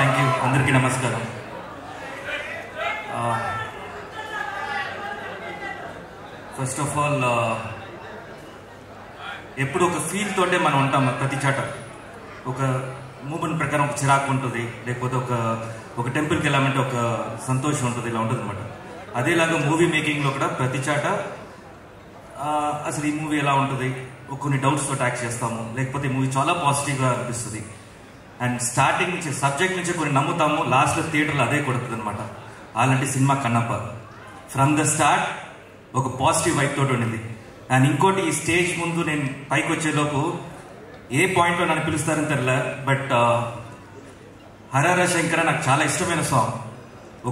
Thank you. అందరికీ నమస్కారం. First of all ఎప్పుడు ఒక ఫీల్ తోటే మనం ఉంటాం. ప్రతి చాట ఒక మూమెంట్ ప్రకారం ఒక చిరాకు ఉంటుంది, లేకపోతే ఒక టెంపుల్కి వెళ్ళామంటే ఒక సంతోషం ఉంటుంది, ఇలా ఉంటుంది అనమాట. అదేలాగా మూవీ మేకింగ్లో కూడా ప్రతి చాట అసలు ఈ మూవీ ఎలా ఉంటుంది, కొన్ని డౌట్స్తో ట్యాక్స్ చేస్తాము, లేకపోతే ఈ మూవీ చాలా పాజిటివ్గా అనిపిస్తుంది. అండ్ స్టార్టింగ్ నుంచి సబ్జెక్ట్ నుంచి కొన్ని నమ్ముతాము, లాస్ట్లో థియేటర్లో అదే కొడుతుంది అనమాట. అలాంటి cinema Kannappa from the start ఒక పాజిటివ్ వైబ్ తోటి ఉండింది. అండ్ ఇంకోటి, ఈ స్టేజ్ ముందు నేను పైకి వచ్చేలోపు ఏ పాయింట్లో నన్ను పిలుస్తారని తెలియలే, బట్ హరహర శంకర నాకు చాలా ఇష్టమైన సాంగ్,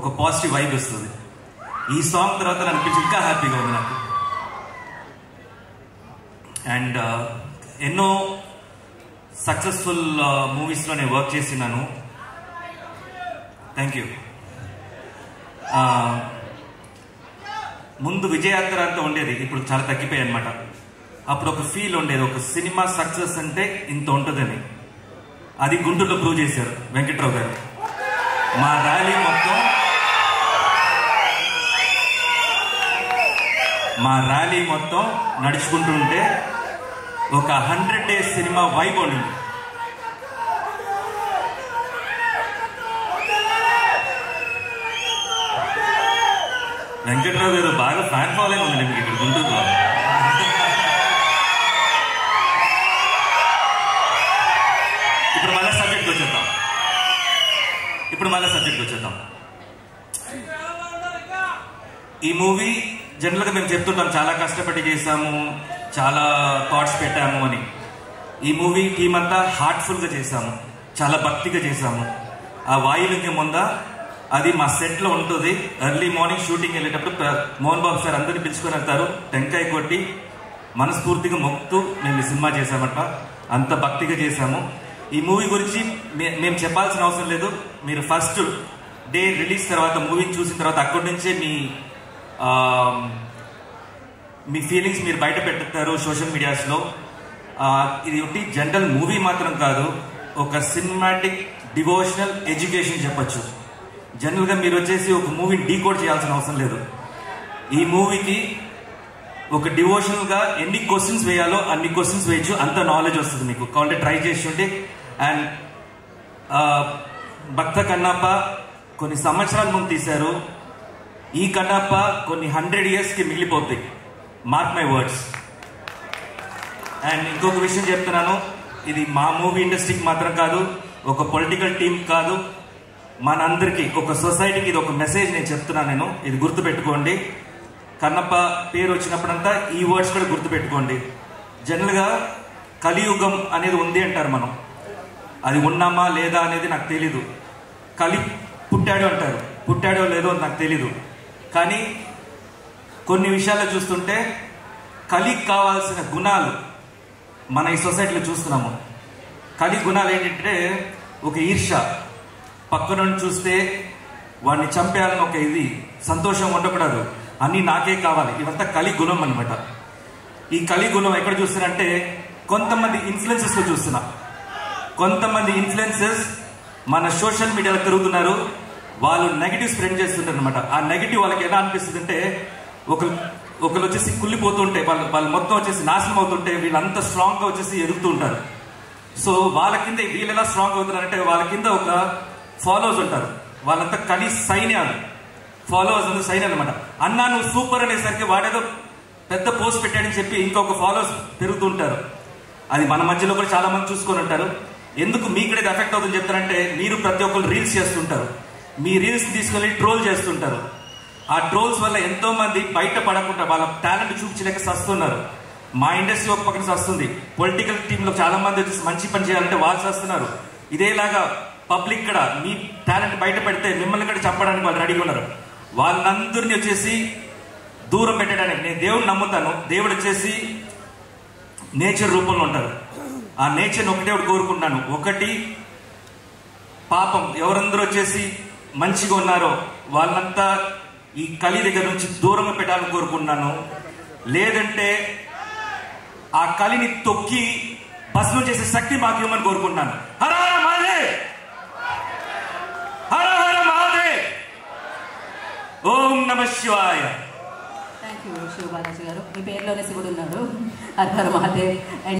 ఒక పాజిటివ్ వైబ్ వస్తుంది. ఈ సాంగ్ తర్వాత నన్ను పిలిచి ఇంకా హ్యాపీగా ఉంది నాకు. అండ్ ఎన్నో సక్సెస్ఫుల్ మూవీస్లో నేను వర్క్ చేసినాను. Thank you. ముందు విజయయాత్ర అంతా ఉండేది, ఇప్పుడు చాలా తగ్గిపోయాయి అనమాట. అప్పుడు ఒక ఫీల్ ఉండేది, ఒక సినిమా సక్సెస్ అంటే ఇంత ఉంటుందని. అది గుంటూరులో ప్రూవ్ చేశారు వెంకట్రావు గారు. మా ర్యాలీ మొత్తం నడుచుకుంటుంటే ఒక 100 days సినిమా వైబ్ ఉండింది. వెంకట్రావు గారు బాగా ఫ్యాన్ ఫాలోయింగ్ ఉంది మీకు ఇక్కడ గుంటూరులో. ఇప్పుడు మళ్ళీ సబ్జెక్ట్కి వచ్చేద్దాం. ఈ మూవీ జనరల్గా మేము చెప్తుంటాం చాలా కష్టపడి చేసాము, చాలా థాట్స్ పెట్టాము అని. ఈ మూవీ టీం అంతా హార్ట్ఫుల్గా చేసాము, చాలా భక్తిగా చేసాము. ఆ వాయులింగం ఉందా, అది మా సెట్లో ఉంటుంది. ఎర్లీ మార్నింగ్ షూటింగ్ వెళ్ళేటప్పుడు మోహన్ బాబు సార్ అందరినీ పిలుచుకొని వెళ్తారు, టెంకాయ కొట్టి మనస్ఫూర్తిగా మొక్కుతూ మేము ఈ సినిమా చేసామట. అంత భక్తిగా చేశాము. ఈ మూవీ గురించి మేము చెప్పాల్సిన అవసరం లేదు. మీరు ఫస్ట్ డే రిలీజ్ తర్వాత మూవీని చూసిన తర్వాత అక్కడి నుంచే మీ ఫీలింగ్స్ మీరు బయట పెడతారు సోషల్ మీడియాస్లో. ఇది ఒకటి జనరల్ మూవీ మాత్రం కాదు, ఒక సినిమాటిక్ డివోషనల్ ఎడ్యుకేషన్ చెప్పచ్చు. జనరల్గా మీరు వచ్చేసి ఒక మూవీని డీకోడ్ చేయాల్సిన అవసరం లేదు. ఈ మూవీకి ఒక డివోషనల్గా ఎన్ని క్వశ్చన్స్ వేయాలో అన్ని క్వశ్చన్స్ వేయచ్చు, అంత నాలెడ్జ్ వస్తుంది మీకు. కాబట్టి ట్రై చేసి ఉంటే. అండ్ భక్త కన్నప్ప కొన్ని సంవత్సరాల ముందు తీశారు, ఈ కన్నప్ప కొన్ని 100 yearsకి మిగిలిపోతాయి. Mark my words. అండ్ ఇంకొక విషయం చెప్తున్నాను, ఇది మా మూవీ ఇండస్ట్రీకి మాత్రం కాదు, ఒక పొలిటికల్ టీం కాదు, మనందరికీ, ఒక సొసైటీకి ఇది ఒక మెసేజ్ నేను చెప్తున్నాను. నేను ఇది గుర్తుపెట్టుకోండి. కన్నప్ప పేరు వచ్చినప్పుడంతా ఈ వర్డ్స్ కూడా గుర్తుపెట్టుకోండి. జనరల్గా కలియుగం అనేది ఉంది అంటారు, మనం అది ఉన్నామా లేదా అనేది నాకు తెలీదు. కలి పుట్టాడు అంటారు, పుట్టాడో లేదో నాకు తెలీదు. కానీ కొన్ని విషయాల్లో చూస్తుంటే కలికి కావాల్సిన గుణాలు మన ఈ సొసైటీలో చూస్తున్నాము. కలి గుణాలు ఏంటంటే ఒక ఈర్ష, పక్కన చూస్తే వాడిని చంపేయాలని ఒక ఇది, సంతోషం ఉండకూడదు, అన్నీ నాకే కావాలి, ఇవంతా కలి గుణం అనమాట. ఈ కలి గుణం ఎక్కడ చూస్తున్నారంటే కొంతమంది ఇన్ఫ్లుయెన్సెస్లో చూస్తున్నా. కొంతమంది ఇన్ఫ్లుయెన్సెస్ మన సోషల్ మీడియాలో తిరుగుతున్నారు, వాళ్ళు నెగిటివ్ స్ప్రెడ్ చేస్తుంటారు అనమాట. ఆ నెగిటివ్ వాళ్ళకి ఎలా అనిపిస్తుంది అంటే, ఒకరు వచ్చేసి కుళ్ళిపోతుంటే, వాళ్ళు మొత్తం వచ్చేసి నాశనం అవుతుంటే వీళ్ళంతా స్ట్రాంగ్గా వచ్చేసి ఎదుగుతూ ఉంటారు. సో వాళ్ళ కింద వీళ్ళు ఎలా స్ట్రాంగ్ అవుతున్నారంటే, వాళ్ళ కింద ఒక ఫాలోవర్స్ ఉంటారు, వాళ్ళంతా కలి సైన్యాలు, ఫాలోవర్స్ అంతా సైన్యాలు అనమాట. అన్నా నువ్వు సూపర్ అనేసరికి వాడేదో పెద్ద పోస్ట్ పెట్టాడని చెప్పి ఇంకొక ఫాలోవర్స్ పెరుగుతుంటారు. అది మన మధ్యలో కూడా చాలా మంది చూసుకొని ఉంటారు. ఎందుకు మీకు ఇది ఎఫెక్ట్ అవుతుందని చెప్తారంటే, మీరు ప్రతి ఒక్కరు రీల్స్ చేస్తుంటారు, మీ రీల్స్ తీసుకెళ్ళి ట్రోల్ చేస్తుంటారు. ఆ ట్రోల్స్ వల్ల ఎంతో మంది బయట పడకుండా వాళ్ళ టాలెంట్ చూపించలేక సస్తున్నారు. మా ఇండస్ట్రీ ఒక పక్కన సస్తుంది, పొలిటికల్ టీంలో చాలా మంది వచ్చేసి మంచి పని చేయాలంటే వాళ్ళు చేస్తున్నారు. ఇదేలాగా పబ్లిక్ కూడా మీ టాలెంట్ బయట పెడితే మిమ్మల్ని కూడా చంపడానికి వాళ్ళు రెడీగా ఉన్నారు. వాళ్ళందరినీ వచ్చేసి దూరం పెట్టడానికి నేను దేవుడిని నమ్ముతాను. దేవుడు వచ్చేసి నేచర్ రూపంలో ఉంటారు. ఆ నేచర్ని ఒకటే కోరుకుంటున్నాను, ఒకటి పాపం ఎవరందరూ వచ్చేసి మంచిగా ఉన్నారో వాళ్ళంతా ఈ కలి దగ్గర నుంచి దూరంగా పెట్టాలని కోరుకుంటున్నాను. లేదంటే ఆ కలిని తొక్కి భస్మం చేసే శక్తి మాకు ఇవ్వమని కోరుకుంటున్నాను. హర హర మహాదేవ్. ఓం నమ శివాయ. థ్యాంక్ యూ శివబాలాజీ గారు. మీ పేరులోనే శివుడు ఉన్నాడు. హర హర మహాదేవ్.